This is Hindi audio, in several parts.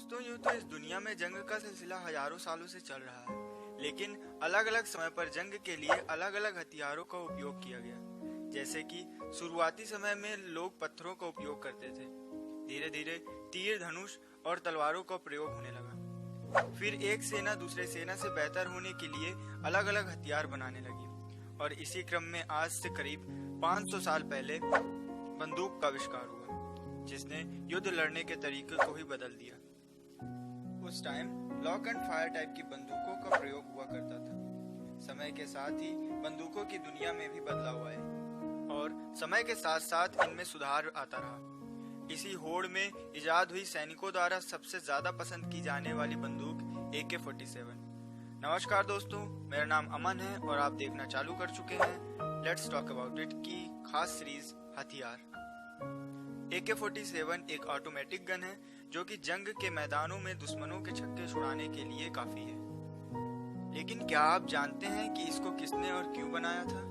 दोस्तों, यूं तो इस दुनिया में जंग का सिलसिला हजारों सालों से चल रहा है, लेकिन अलग अलग समय पर जंग के लिए अलग अलग हथियारों का उपयोग किया गया। जैसे कि शुरुआती समय में लोग पत्थरों का उपयोग करते थे। धीरे धीरे तीर, धनुष और तलवारों का प्रयोग होने लगा। फिर एक सेना दूसरे सेना से बेहतर होने के लिए अलग अलग हथियार बनाने लगी और इसी क्रम में आज से करीब 500 साल पहले बंदूक का आविष्कार हुआ, जिसने युद्ध लड़ने के तरीके को ही बदल दिया। उस time lock and fire type की बंदूकों का प्रयोग हुआ करता था। समय के साथ ही बंदूकों की दुनिया में भी बदलाव आए और समय के साथ साथ इनमें सुधार आता रहा। इसी होड़ में इजाद हुई सैनिकों द्वारा सबसे ज्यादा पसंद की जाने वाली बंदूक AK-47। नमस्कार दोस्तों, मेरा नाम अमन है और आप देखना चालू कर चुके हैं लेट्स टॉक अबाउट इट की खास सीरीज हथियार। AK-47 एक ऑटोमेटिक गन है जो कि जंग के मैदानों में दुश्मनों के छक्के छुड़ाने के लिए काफी है। लेकिन क्या आप जानते हैं कि इसको किसने और क्यों बनाया था?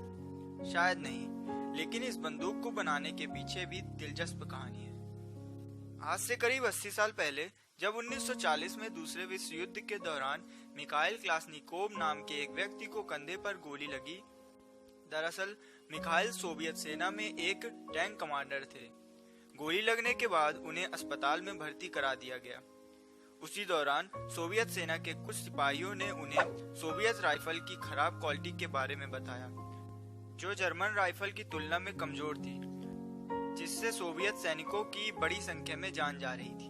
शायद नहीं, लेकिन इस बंदूक को बनाने के पीछे भी दिलचस्प कहानी है। आज से करीब 80 साल पहले जब 1940 में दूसरे विश्व युद्ध के दौरान मिखाइल क्लाशनिकोव नाम के एक व्यक्ति को कंधे पर गोली लगी। दरअसल मिखाइल सोवियत सेना में एक टैंक कमांडर थे। गोली लगने के बाद उन्हें अस्पताल में भर्ती करा दिया गया। उसी दौरान सोवियत सेना के कुछ सिपाहियों ने उन्हें सोवियत राइफल की खराब क्वालिटी के बारे में बताया, जो जर्मन राइफल की तुलना में कमजोर थी, जिससे सोवियत सैनिकों की बड़ी संख्या में जान जा रही थी।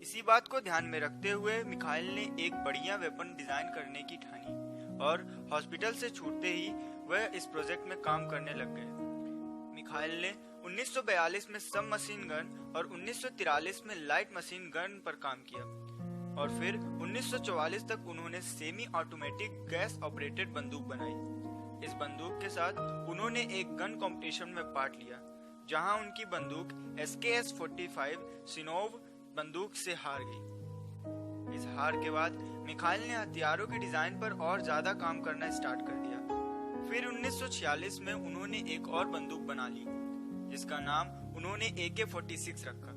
इसी बात को ध्यान में रखते हुए मिखाइल ने एक बढ़िया वेपन डिजाइन करने की ठानी और हॉस्पिटल से छूटते ही वह इस प्रोजेक्ट में काम करने लग गए। मिखाइल ने 1942 में सब मशीन गन और 1943 में लाइट मशीन गन पर काम किया और फिर 1944 तक उन्होंने सेमी ऑटोमेटिक गैस ऑपरेटेड बंदूक बनाई। इस बंदूक के साथ उन्होंने एक गन कंपटीशन में पार्ट लिया, जहां उनकी बंदूक SKS-45 सिनोव बंदूक से हार गई। इस हार के बाद मिखाइल ने हथियारों के डिजाइन पर और ज्यादा काम करना स्टार्ट कर दिया। फिर 1946 में उन्होंने एक और बंदूक बना ली, जिसका नाम उन्होंने AK-46 रखा।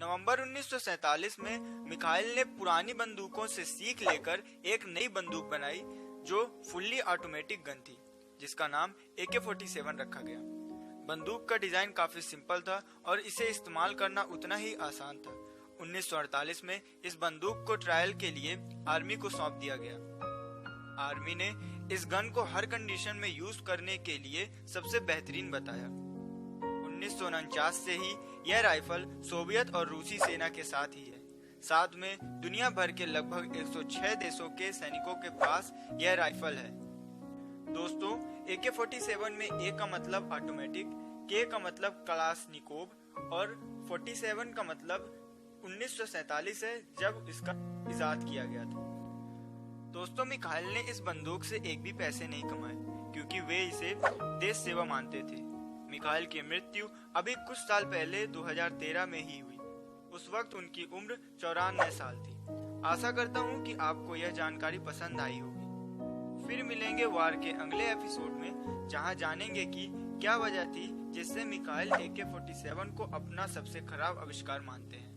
नवंबर 1947 में मिखाइल ने पुरानी बंदूकों से सीख लेकर एक नई बंदूक बनाई जो फुल्ली ऑटोमेटिक गन थी, जिसका नाम AK-47 रखा गया। बंदूक का डिजाइन काफी सिंपल था और इसे इस्तेमाल करना उतना ही आसान था। 1948 में इस बंदूक को ट्रायल के लिए आर्मी को सौंप दिया गया। आर्मी ने इस गन को हर कंडीशन में यूज करने के लिए सबसे बेहतरीन बताया। 1949 से ही यह राइफल सोवियत और रूसी सेना के साथ ही है। साथ में दुनिया भर के लगभग 106 देशों के सैनिकों के पास यह राइफल है। दोस्तों, AK-47 में A का मतलब ऑटोमेटिक, K का मतलब क्लाशनिकोव और 47 का मतलब 1947 है जब इसका इजाद किया गया था। दोस्तों, मिखाइल ने इस बंदूक से एक भी पैसे नहीं कमाए क्योंकि वे इसे देश सेवा मानते थे। मिखाइल की मृत्यु अभी कुछ साल पहले 2013 में ही हुई। उस वक्त उनकी उम्र 94 साल थी। आशा करता हूँ कि आपको यह जानकारी पसंद आई होगी। फिर मिलेंगे वार के अगले एपिसोड में, जहां जानेंगे कि क्या वजह थी जिससे मिखाइल AK-47 को अपना सबसे खराब आविष्कार मानते हैं।